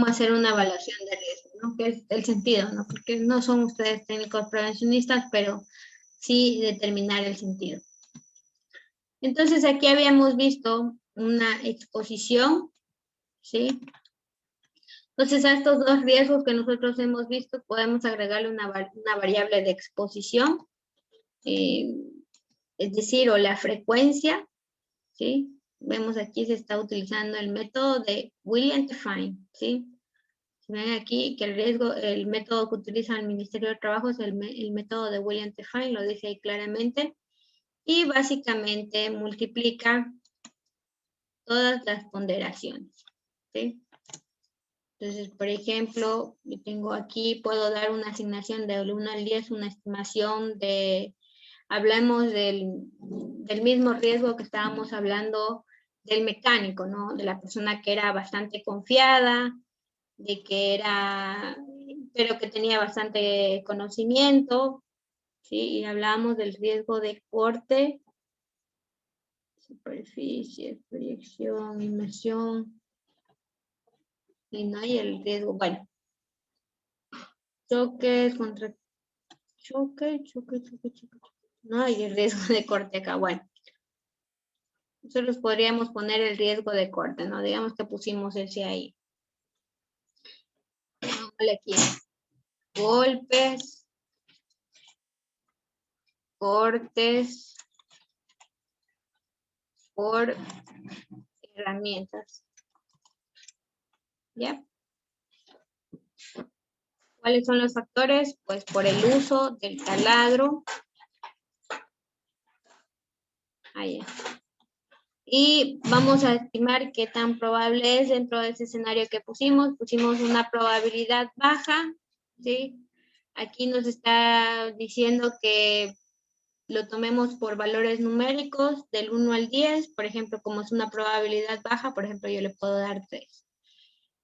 cómo hacer una evaluación de riesgo, ¿no? Que es el sentido, ¿no? Porque no son ustedes técnicos prevencionistas, pero sí determinar el sentido. Entonces aquí habíamos visto una exposición, ¿sí? Entonces a estos dos riesgos que nosotros hemos visto podemos agregarle una variable de exposición, es decir, o la frecuencia, ¿sí? Vemos aquí se está utilizando el método de Williams-Define, ¿sí? Ven aquí que el método que utiliza el Ministerio de Trabajo es el método de Williams-Define, lo dice ahí claramente, y básicamente multiplica todas las ponderaciones, ¿sí? Entonces, por ejemplo, yo tengo aquí, puedo dar una asignación del 1 al 10, una estimación de, hablamos del mismo riesgo que estábamos hablando del mecánico, ¿no? De la persona que era bastante confiada, de que era, pero que tenía bastante conocimiento, ¿sí? Y hablábamos del riesgo de corte, superficie, proyección, inmersión, y no hay el riesgo, bueno, choques contra choque. No hay el riesgo de corte acá, bueno. Nosotros podríamos poner el riesgo de corte, ¿no? Digamos que pusimos ese ahí. Vale, aquí. Golpes, cortes por herramientas. ¿Ya? ¿Cuáles son los factores? Pues por el uso del taladro. Ahí. Y vamos a estimar qué tan probable es dentro de ese escenario que pusimos. Pusimos una probabilidad baja, ¿sí? Aquí nos está diciendo que lo tomemos por valores numéricos del 1 al 10. Por ejemplo, como es una probabilidad baja, por ejemplo, yo le puedo dar 3.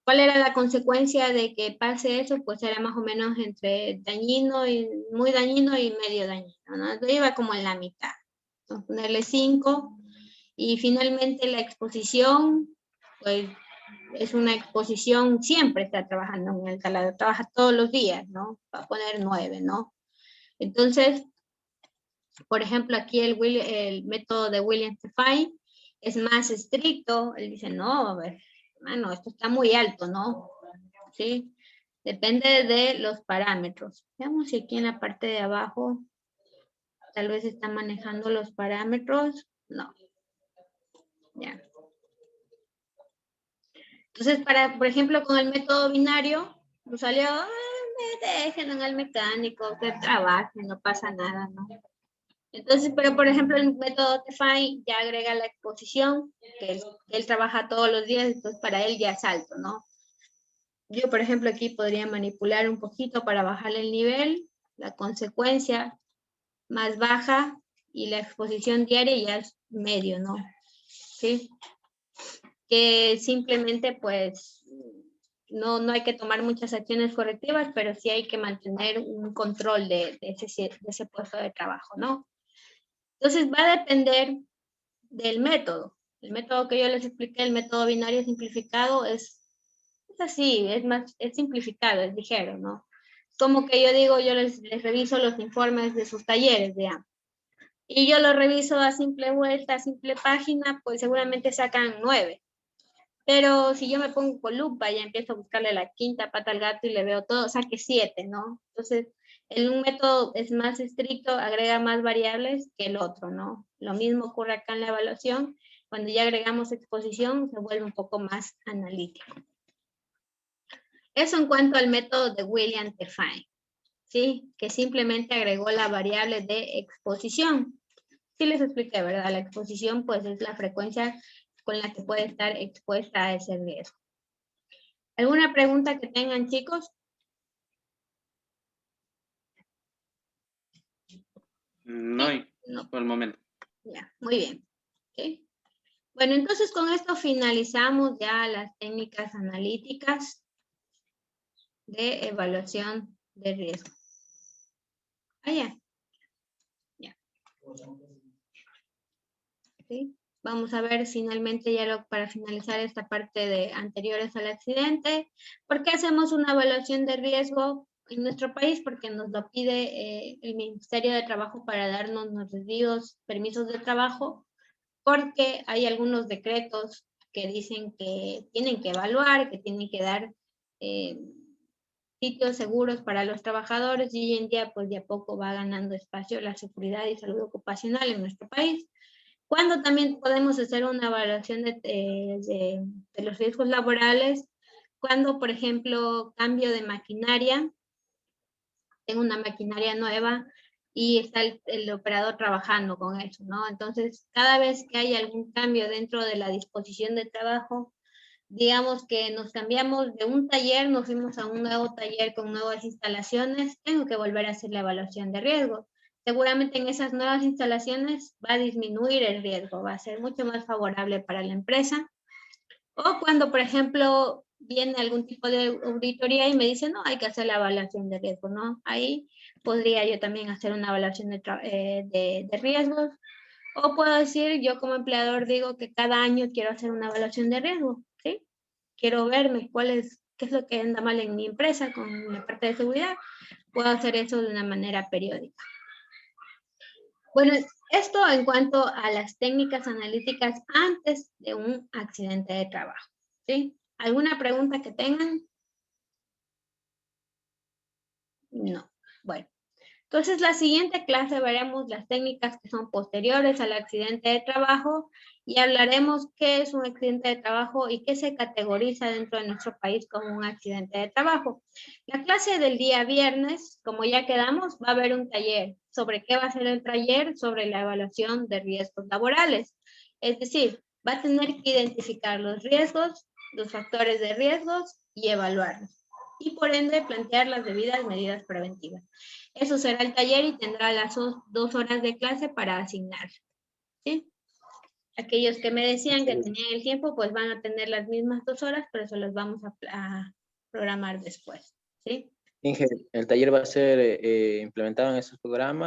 ¿Cuál era la consecuencia de que pase eso? Pues era más o menos entre dañino y muy dañino y medio dañino, ¿no? Entonces iba como en la mitad. Vamos a ponerle 5. Y finalmente la exposición, pues es una exposición, siempre está trabajando en el taladro, trabaja todos los días, ¿no? Va a poner 9, ¿no? Entonces, por ejemplo, aquí el método de Williams-Define es más estricto. Él dice, no, a ver, hermano, esto está muy alto, ¿no? ¿Sí? Depende de los parámetros. Veamos si aquí en la parte de abajo tal vez está manejando los parámetros. No. Ya. Entonces, por ejemplo, con el método binario, nos salió, dejen en el mecánico, que trabaje, no pasa nada, ¿no? Entonces, pero por ejemplo, el método Define ya agrega la exposición, que él trabaja todos los días, entonces para él ya es alto, ¿no? Yo, por ejemplo, aquí podría manipular un poquito para bajarle el nivel, la consecuencia más baja y la exposición diaria ya es medio, ¿no? ¿Sí? Que simplemente, pues, no hay que tomar muchas acciones correctivas, pero sí hay que mantener un control de ese puesto de trabajo, ¿no? Entonces va a depender del método. El método que yo les expliqué, el método binario simplificado, es así, es simplificado, es ligero, ¿no? Como que yo digo, yo les reviso los informes de sus talleres, digamos. Y yo lo reviso a simple vuelta, a simple página, pues seguramente sacan 9. Pero si yo me pongo con lupa y empiezo a buscarle la quinta pata al gato y le veo todo, saque 7, ¿no? Entonces, un método es más estricto, agrega más variables que el otro, ¿no? Lo mismo ocurre acá en la evaluación. Cuando ya agregamos exposición, se vuelve un poco más analítico. Eso en cuanto al método de Williams-Define, ¿sí? Que simplemente agregó la variable de exposición. Sí les expliqué, ¿verdad? La exposición, pues, es la frecuencia con la que puede estar expuesta a ese riesgo. ¿Alguna pregunta que tengan, chicos? No, no por el momento. Ya, muy bien. ¿Okay? Bueno, entonces con esto finalizamos ya las técnicas analíticas de evaluación de riesgo. Ah, ya. Ya. ¿Sí? Vamos a ver finalmente ya para finalizar esta parte de anteriores al accidente. ¿Por qué hacemos una evaluación de riesgo en nuestro país? Porque nos lo pide el Ministerio de Trabajo para darnos los debidos permisos de trabajo, porque hay algunos decretos que dicen que tienen que evaluar, que tienen que dar sitios seguros para los trabajadores, y hoy en día pues de a poco va ganando espacio la seguridad y salud ocupacional en nuestro país. ¿Cuándo también podemos hacer una evaluación de los riesgos laborales? Cuando, por ejemplo, cambio de maquinaria, tengo una maquinaria nueva y está el operador trabajando con eso, ¿no? Entonces, cada vez que hay algún cambio dentro de la disposición de trabajo, digamos que nos cambiamos de un taller, nos fuimos a un nuevo taller con nuevas instalaciones, tengo que volver a hacer la evaluación de riesgo. Seguramente en esas nuevas instalaciones va a disminuir el riesgo, va a ser mucho más favorable para la empresa. O cuando, por ejemplo, viene algún tipo de auditoría y me dice, no, hay que hacer la evaluación de riesgo, ¿no? Ahí podría yo también hacer una evaluación de riesgos. O puedo decir, yo como empleador digo que cada año quiero hacer una evaluación de riesgo, ¿sí? Quiero verme qué es lo que anda mal en mi empresa con la parte de seguridad. Puedo hacer eso de una manera periódica. Bueno, esto en cuanto a las técnicas analíticas antes de un accidente de trabajo, ¿sí? ¿Alguna pregunta que tengan? No. Bueno. Entonces, la siguiente clase veremos las técnicas que son posteriores al accidente de trabajo y hablaremos qué es un accidente de trabajo y qué se categoriza dentro de nuestro país como un accidente de trabajo. La clase del día viernes, como ya quedamos, va a haber un taller. ¿Sobre qué va a ser el taller? Sobre la evaluación de riesgos laborales. Es decir, va a tener que identificar los riesgos, los factores de riesgos y evaluarlos. Y por ende, plantear las debidas medidas preventivas. Eso será el taller y tendrá las 2 horas de clase para asignar. ¿Sí? Aquellos que me decían que tenían el tiempo, pues van a tener las mismas 2 horas, pero eso los vamos a programar después. ¿Sí? Inge, ¿el taller va a ser implementado en esos programas?